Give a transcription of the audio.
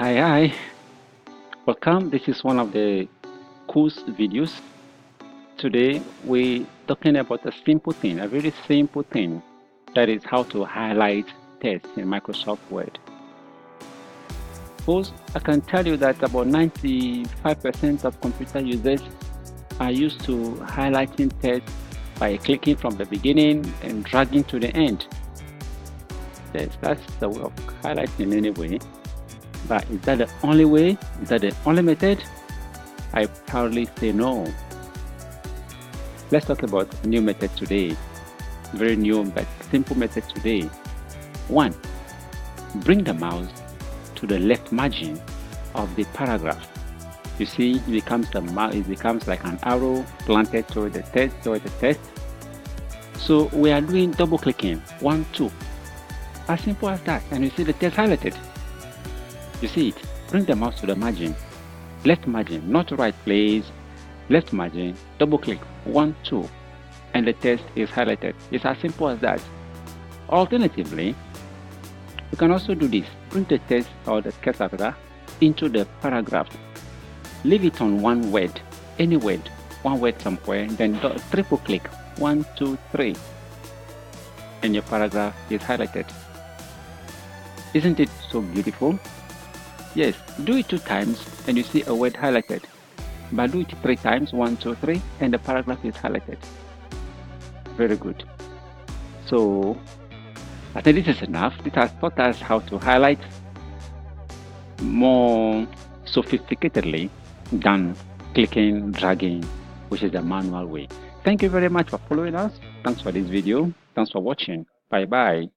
Hi, welcome. This is one of the KOUSS videos. Today we're talking about a simple thing, a very simple thing, that is how to highlight text in Microsoft Word. First, I can tell you that about 95% of computer users are used to highlighting text by clicking from the beginning and dragging to the end. Yes, that's the way of highlighting anyway. But is that the only way? Is that the only method? I proudly say no. Let's talk about a new method today. Very new but simple method today. 1. Bring the mouse to the left margin of the paragraph. You see, it becomes like an arrow planted toward the text. So we are doing double clicking. 1, 2. As simple as that, and you see the text highlighted. You see it. Bring the mouse to the margin. Left margin, not right, please. Left margin, double click, 1, 2, and the text is highlighted. It's as simple as that. Alternatively, you can also do this. Bring the text or the cursor into the paragraph. Leave it on one word, any word, one word somewhere, then triple click, 1, 2, 3, and your paragraph is highlighted. Isn't it so beautiful? Yes, do it 2 times and you see a word highlighted. But do it 3 times, 1, 2, 3, and the paragraph is highlighted. Very good. So, I think this is enough. It has taught us how to highlight more sophisticatedly than clicking, dragging, which is the manual way. Thank you very much for following us. Thanks for this video. Thanks for watching. Bye-bye.